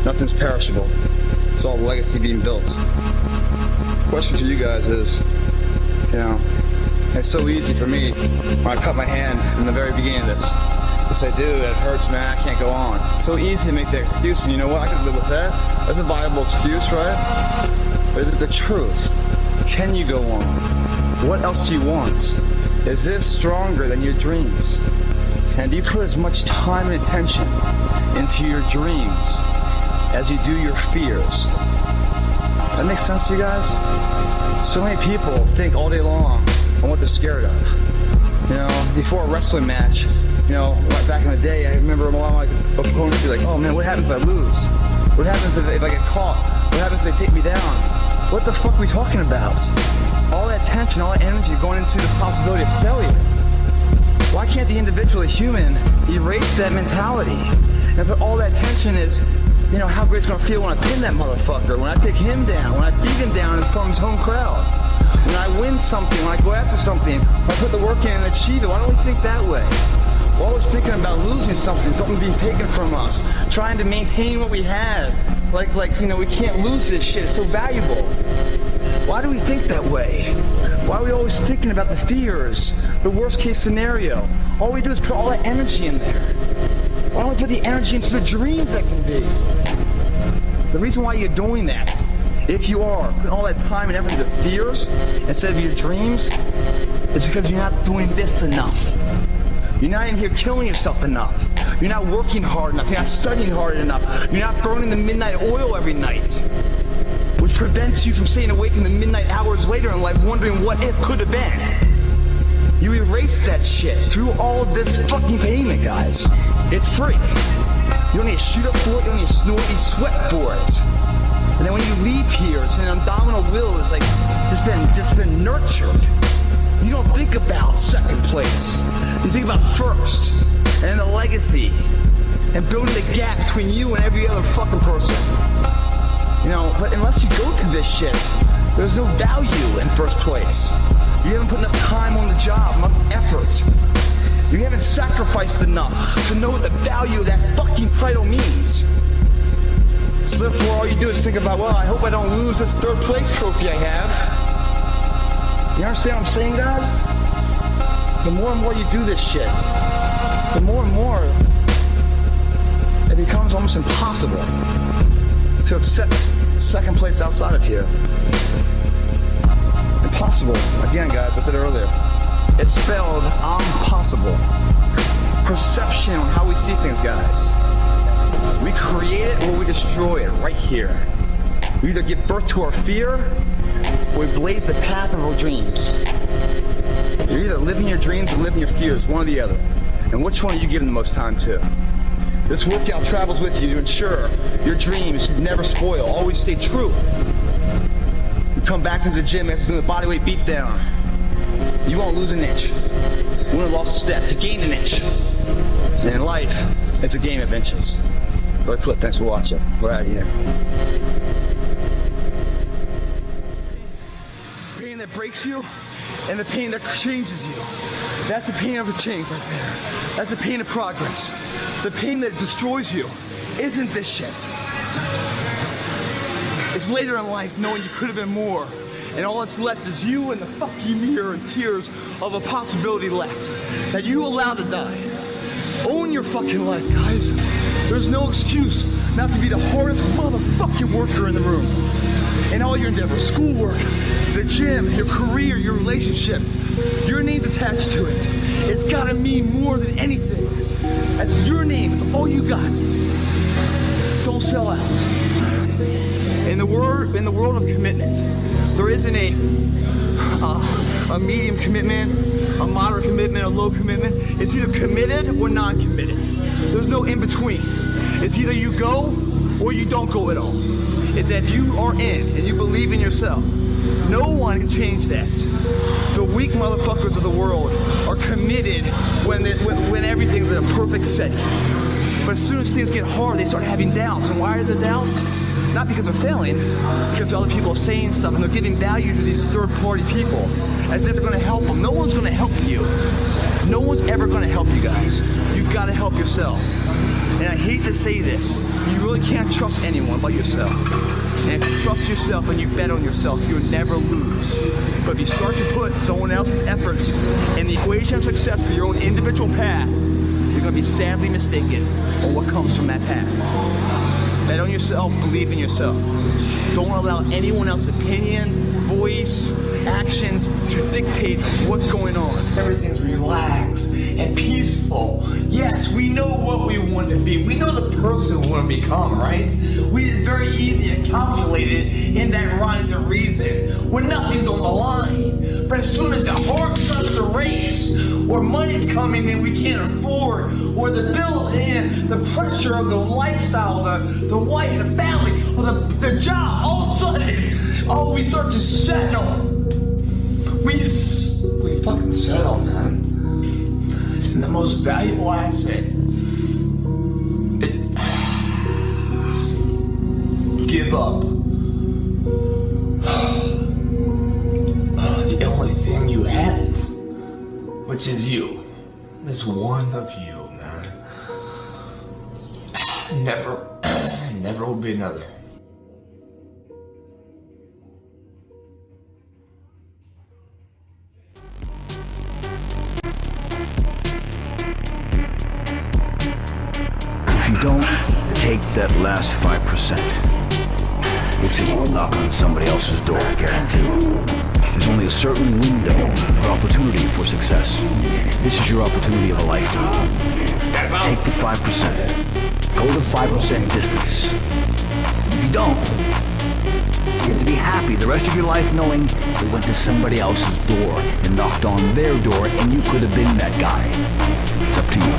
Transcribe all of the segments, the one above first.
Nothing's perishable. It's all legacy being built. Question for you guys is, it's so easy for me when I cut my hand in the very beginning of this to say, dude, it hurts, man, I can't go on. It's so easy to make the excuse, and you know what? I can live with that. That's a viable excuse, right? But is it the truth? Can you go on? What else do you want? Is this stronger than your dreams? And do you put as much time and attention into your dreams as you do your fears? That makes sense to you guys? So many people think all day long on what they're scared of. Before a wrestling match, like back in the day, I remember a lot of my opponents be like, oh man, what happens if I lose? What happens if I get caught? What happens if they take me down? What the fuck are we talking about? All that tension, all that energy going into the possibility of failure. Why can't the individual, the human, erase that mentality and put all that tension is, how great it's gonna feel when I pin that motherfucker, when I take him down, when I beat him down in front of his home crowd, when I win something, when I go after something, when I put the work in and achieve it. Why don't we think that way? We're always thinking about losing something being taken from us, trying to maintain what we have. Like we can't lose this shit, it's so valuable. Why do we think that way? Why are we always thinking about the fears, the worst case scenario? All we do is put all that energy in there. Why don't we put the energy into the dreams that can be? The reason why you're doing that, if you are putting all that time and effort into fears instead of your dreams, it's because you're not doing this enough. You're not in here killing yourself enough. You're not working hard enough. You're not studying hard enough. You're not burning the midnight oil every night, which prevents you from staying awake in the midnight hours later in life wondering what it could have been. You erase that shit through all of this fucking payment, guys. It's free. You don't need to shoot up for it. You don't need to snort. You sweat for it. And then when you leave here, it's an abdominal will. It's like just been nurtured. You don't think about second place. You think about first, and the legacy, and building the gap between you and every other fucking person. But unless you go through this shit, there's no value in first place. You haven't put enough time on the job, enough effort. You haven't sacrificed enough to know what the value of that fucking title means. So therefore, all you do is think about, well, I hope I don't lose this third place trophy I have. You understand what I'm saying, guys? The more and more you do this shit, the more and more it becomes almost impossible to accept second place outside of here. Impossible. Again, guys, I said earlier, it's spelled impossible. Perception on how we see things, guys. We create it or we destroy it right here. We either give birth to our fear or we blaze the path of our dreams. You're either living your dreams or living your fears, one or the other. And which one are you giving the most time to? This workout travels with you to ensure your dreams never spoil, always stay true. You come back to the gym after the bodyweight beat down. You won't lose an inch. You won't have lost a step. You gain an inch. And in life, it's a game of inches. Lloyd Flip, thanks for watching. We're out of here. Pain that breaks you and the pain that changes you. That's the pain of a change right there. That's the pain of progress. The pain that destroys you isn't this shit. It's later in life knowing you could have been more, and all that's left is you and the fucking mirror and tears of a possibility left that you allowed to die. Own your fucking life, guys. There's no excuse not to be the hardest motherfucking worker in the room. In all your endeavors, schoolwork, the gym, your career, your relationship, your name's attached to it. It's gotta mean more than anything. That's your name, it's all you got. Don't sell out. In the world of commitment, there isn't a medium commitment, a moderate commitment, a low commitment. It's either committed or non-committed. There's no in between. It's either you go or you don't go at all. It's that if you are in and you believe in yourself, no one can change that. The weak motherfuckers of the world are committed when everything's in a perfect setting. But as soon as things get hard, they start having doubts. And why are there doubts? Not because they're failing, because other people are saying stuff and they're giving value to these third-party people as if they're going to help them. No one's going to help you. No one's ever going to help you guys. You've got to help yourself. And I hate to say this, you really can't trust anyone but yourself. And if you trust yourself and you bet on yourself, you'll never lose. But if you start to put someone else's efforts in the equation of success for your own individual path, you're going to be sadly mistaken on what comes from that path. Bet on yourself, believe in yourself. Don't allow anyone else's opinion, voice, actions to dictate what's going on. Everything's relaxed and peaceful. Yes, we know what we want to be. We know the person we want to become, right? It's very easy to calculate it in that rhyme to reason when nothing's on the line. But as soon as the heart starts to race, or money's coming in we can't afford, or the bill and the pressure of the lifestyle, the wife, the family, or the job, all of a sudden, we start to settle. We fucking settle, man. And the most valuable asset, give up. The only thing you have, which is you. There's one of you, man. Never will be another. If you don't take that last 5%, it's a knock on somebody else's door, I guarantee. There's only a certain window of opportunity for success. This is your opportunity of a lifetime. Take the 5%. Go the 5% distance. If you don't, you have to be happy the rest of your life knowing you went to somebody else's door and knocked on their door and you could have been that guy. It's up to you.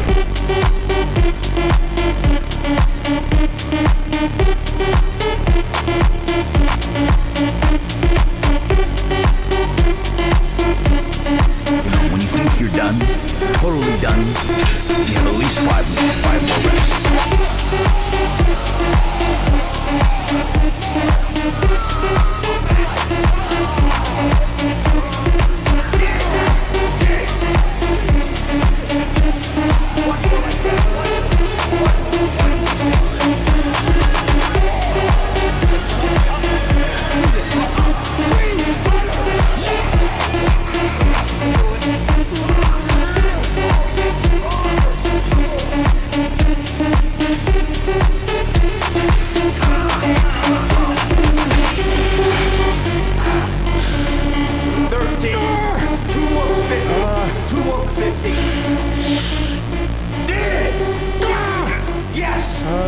When you think you're done, totally done, you have at least five more reps.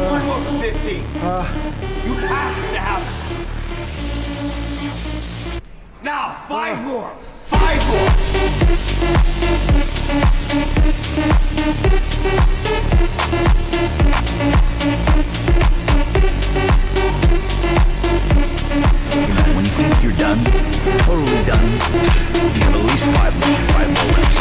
One more for 50. You have to have it. Now, 5 more. 5 more. When you think you're done, totally done, you have at least 5 more reps.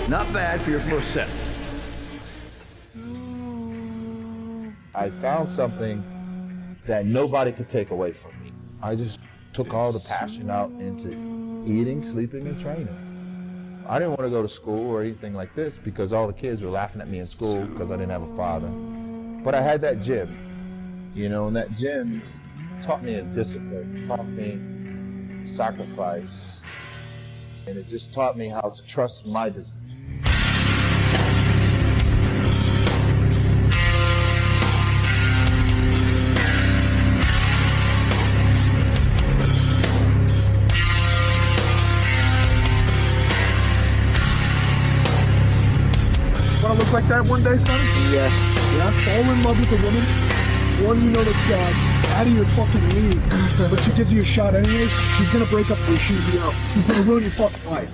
Not bad for your first set. I found something that nobody could take away from me. I just took all the passion out into eating, sleeping, and training. I didn't want to go to school or anything like this because all the kids were laughing at me in school because I didn't have a father. But I had that gym, and that gym taught me a discipline, taught me sacrifice, and it just taught me how to trust my decisions. Want to look like that one day, Sonny? Yes. Yeah? Fall in love with a woman, one that's out of your fucking league, but she gives you a shot anyways, she's gonna break up with you, she's gonna ruin your fucking life.